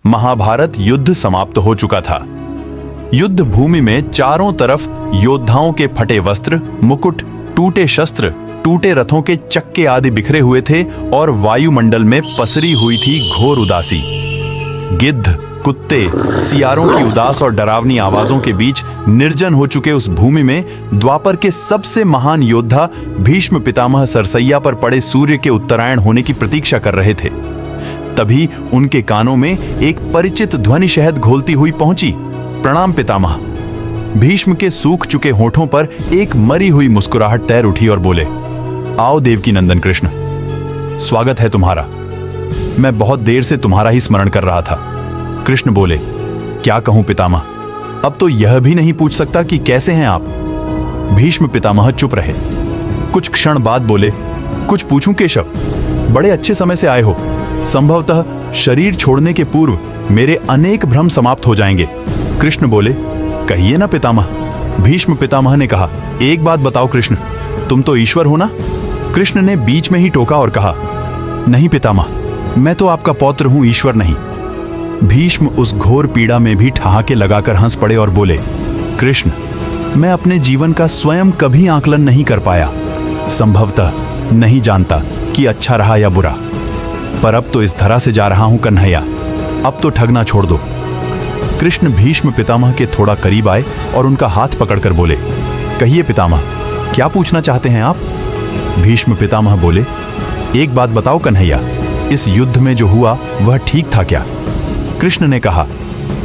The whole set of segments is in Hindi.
महाभारत युद्ध समाप्त हो चुका था। युद्ध भूमि में चारों तरफ योद्धाओं के फटे वस्त्र, मुकुट, टूटे शस्त्र, टूटे रथों के चक्के आदि बिखरे हुए थे और वायुमंडल में पसरी हुई थी घोर उदासी। गिद्ध, कुत्ते, सियारों की उदास और डरावनी आवाजों के बीच निर्जन हो चुके उस भूमि में द्वापर के सबसे महान योद्धा भीष्म पितामह सरसैया पर पड़े सूर्य के उत्तरायण होने की प्रतीक्षा कर रहे थे। तभी उनके कानों में एक परिचित ध्वनि शहद घोलती हुई पहुंची। प्रणाम पितामह। भीष्म के सूख चुके होठों पर एक मरी हुई मुस्कुराहट तैर उठी और बोले, आओ देवकी नंदन कृष्ण, स्वागत है तुम्हारा। मैं बहुत देर से तुम्हारा ही स्मरण कर रहा था। कृष्ण बोले, क्या कहूं पितामह, अब तो यह भी नहीं पूछ सकता कि कैसे हैं आप। भीष्म पितामह चुप रहे। कुछ क्षण बाद बोले, कुछ पूछूं केशव? बड़े अच्छे समय से आए हो। संभवतः शरीर छोड़ने के पूर्व मेरे अनेक भ्रम समाप्त हो जाएंगे। कृष्ण बोले, कहिए ना पितामह। भीष्म पितामह ने कहा, एक बात बताओ कृष्ण, तुम तो ईश्वर हो ना? कृष्ण ने बीच में ही टोका और कहा, नहीं पितामह, मैं तो आपका पौत्र हूं, ईश्वर नहीं। भीष्म उस घोर पीड़ा में भी ठहाके लगाकर हंस पड़े और बोले, कृष्ण, मैं अपने जीवन का स्वयं कभी आकलन नहीं कर पाया। संभवतः नहीं जानता कि अच्छा रहा या बुरा, पर अब तो इस धरा से जा रहा हूं कन्हैया, अब तो ठगना छोड़ दो। कृष्ण भीष्म पितामह के थोड़ा करीब आए और उनका हाथ पकड़कर बोले, कहिए पितामह, क्या पूछना चाहते हैं आप? भीष्म पितामह बोले, एक बात बताओ कन्हैया, इस युद्ध में जो हुआ वह ठीक था क्या? कृष्ण ने कहा,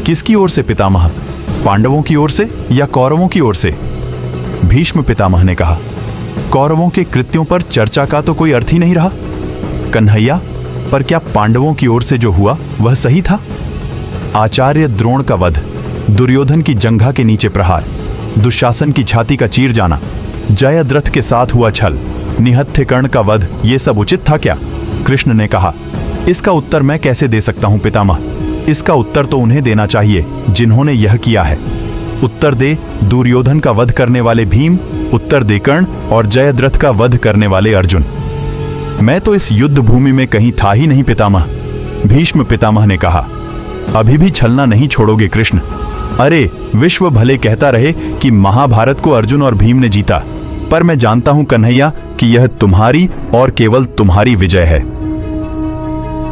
किसकी ओर से पितामह, पांडवों की ओर से या कौरवों की ओर से? भीष्म पितामह ने कहा, कौरवों के कृत्यों पर चर्चा का तो कोई अर्थ ही नहीं रहा। कन्हैया, पर क्या पांडवों की ओर से जो हुआ वह सही था? आचार्य द्रोण का वध, दुर्योधन की जंघा के नीचे प्रहार, दुशासन की छाती का चीर जाना, जयद्रथ के साथ हुआ छल, निहत्थे कर्ण का वध, ये सब उचित था क्या? कृष्ण ने कहा, इसका उत्तर मैं कैसे दे सकता हूं पितामह? इसका उत्तर तो उन्हें देना चाहिए जिन्होंने यह किया है। उत्तर दे दुर्योधन का वध करने वाले भीम, उत्तर दे कर्ण और जयद्रथ का वध करने वाले अर्जुन। मैं तो इस युद्ध भूमि में कहीं था ही नहीं पितामह। भीष्म पितामह ने कहा, अभी भी छलना नहीं छोड़ोगे कृष्ण? अरे, विश्व भले कहता रहे कि महाभारत को अर्जुन और भीम ने जीता, पर मैं जानता हूं कन्हैया कि यह तुम्हारी और केवल तुम्हारी विजय है।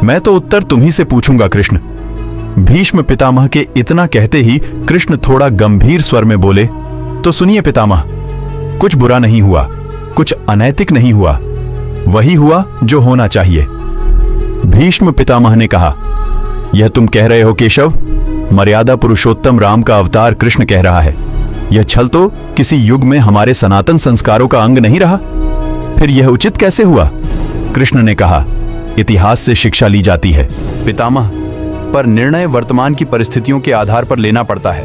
मैं तो उत्तर तुम्ही से पूछूंगा कृष्ण। भीष्म पितामह के इतना कहते ही कृष्ण थोड़ा गंभीर स्वर में बोले, तो सुनिए पितामह, कुछ बुरा नहीं हुआ, कुछ अनैतिक नहीं हुआ, वही हुआ जो होना चाहिए। भीष्म पितामह ने कहा, यह तुम कह रहे हो केशव? मर्यादा पुरुषोत्तम राम का अवतार कृष्ण कह रहा है। यह छल तो किसी युग में हमारे सनातन संस्कारों का अंग नहीं रहा, फिर यह उचित कैसे हुआ? कृष्ण ने कहा, इतिहास से शिक्षा ली जाती है पितामह, पर निर्णय वर्तमान की परिस्थितियों के आधार पर लेना पड़ता है।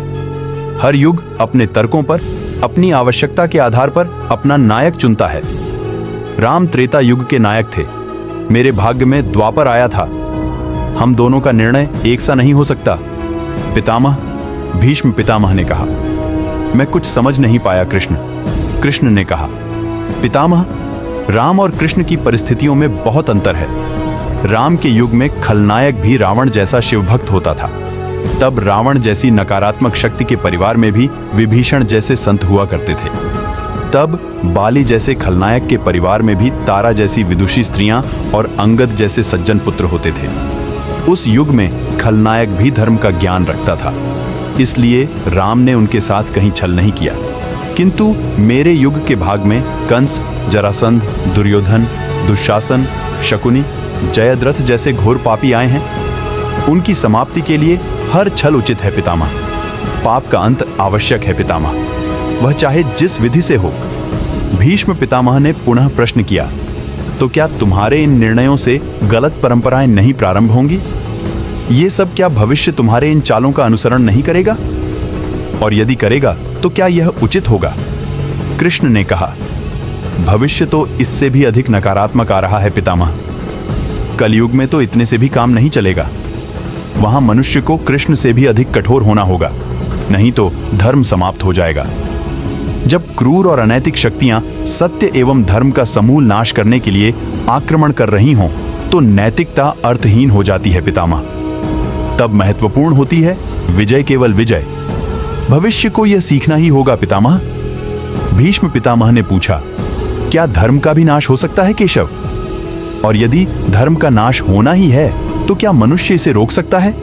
हर युग अपने तर्कों पर, अपनी आवश्यकता के आधार पर अपना नायक चुनता है। राम त्रेता युग के नायक थे, मेरे भाग्य में द्वापर आया था। हम दोनों का निर्णय एक सा नहीं हो सकता पितामह। भीष्म पितामह ने कहा, मैं कुछ समझ नहीं पाया कृष्ण। कृष्ण ने कहा, पितामह, राम और कृष्ण की परिस्थितियों में बहुत अंतर है। राम के युग में खलनायक भी रावण जैसा शिवभक्त होता था। तब रावण जैसी नकारात्मक शक्ति के परिवार में भी विभीषण जैसे संत हुआ करते थे। तब बाली जैसे खलनायक के परिवार में भी तारा जैसी विदुषी स्त्रियां और अंगद जैसे सज्जन पुत्र होते थे। उस युग में खलनायक भी धर्म का ज्ञान रखता था, इसलिए राम ने उनके साथ कहीं छल नहीं किया। किंतु मेरे युग के भाग में कंस, जरासंध, दुर्योधन, दुशासन, शकुनी, जयद्रथ जैसे घोर पापी आए हैं। उनकी समाप्ति के लिए हर छल उचित है पितामह। पाप का अंत आवश्यक है पितामह, वह चाहे जिस विधि से हो। भीष्म पितामह ने पुनः प्रश्न किया, तो क्या तुम्हारे इन निर्णयों से गलत परंपराएं नहीं प्रारंभ होंगी? ये सब क्या भविष्य तुम्हारे इन चालों का अनुसरण नहीं करेगा? और यदि करेगा तो क्या यह उचित होगा? कृष्ण ने कहा, भविष्य तो इससे भी अधिक नकारात्मक आ रहा है पितामह। कलयुग में तो इतने से भी काम नहीं चलेगा। वहां मनुष्य को कृष्ण से भी अधिक कठोर होना होगा, नहीं तो धर्म समाप्त हो जाएगा। जब क्रूर और अनैतिक शक्तियां सत्य एवं धर्म का समूल नाश करने के लिए आक्रमण कर रही हों, तो नैतिकता अर्थहीन हो जाती है पितामह। तब महत्वपूर्ण होती है विजय केवल विजय। भविष्य को यह सीखना ही होगा पितामह। भीष्म पितामह ने पूछा, क्या धर्म का भी नाश हो सकता है केशव? और यदि धर्म का नाश होना ही है तो क्या मनुष्य इसे रोक सकता है?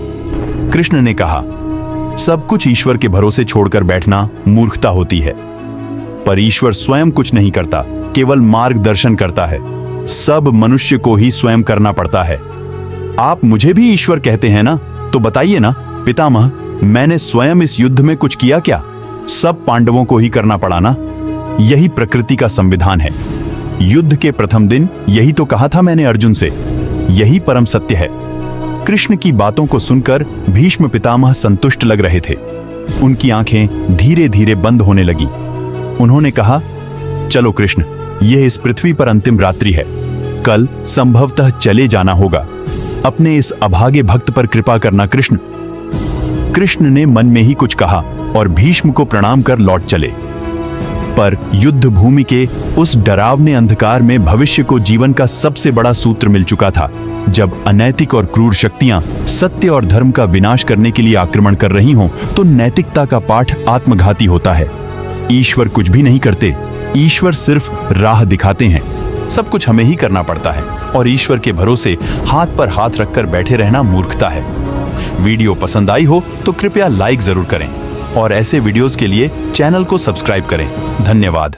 कृष्ण ने कहा, सब कुछ ईश्वर के भरोसे छोड़कर बैठना मूर्खता होती है। पर ईश्वर स्वयं कुछ नहीं करता, केवल मार्गदर्शन करता है। सब मनुष्य को ही स्वयं करना पड़ता है। आप मुझे भी ईश्वर कहते हैं ना, तो बताइए ना पितामह, मैंने स्वयं इस युद्ध में कुछ किया क्या? सब पांडवों को ही करना पड़ा ना। यही प्रकृति का संविधान है। युद्ध के प्रथम दिन यही तो कहा था मैंने अर्जुन से। यही परम सत्य है। कृष्ण की बातों को सुनकर भीष्म पितामह संतुष्ट लग रहे थे। उनकी आंखें धीरे धीरे बंद होने लगी। उन्होंने कहा, चलो कृष्ण, यह इस पृथ्वी पर अंतिम रात्रि है। कल संभवतः चले जाना होगा। अपने इस अभागे भक्त पर कृपा करना कृष्ण। कृष्ण ने मन में ही कुछ कहा और भीष्म को प्रणाम कर लौट चले। पर युद्ध भूमि के उस डरावने अंधकार में भविष्य को जीवन का सबसे बड़ा सूत्र मिल चुका था। जब अनैतिक और क्रूर शक्तियां सत्य और धर्म का विनाश करने के लिए आक्रमण कर रही हों, तो नैतिकता का पाठ आत्मघाती होता है। ईश्वर कुछ भी नहीं करते, ईश्वर सिर्फ राह दिखाते हैं। सब कुछ हमें ही करना पड़ता है और ईश्वर के भरोसे हाथ पर हाथ रखकर बैठे रहना मूर्खता है। वीडियो पसंद आई हो तो कृपया लाइक जरूर करें और ऐसे वीडियोस के लिए चैनल को सब्सक्राइब करें। धन्यवाद।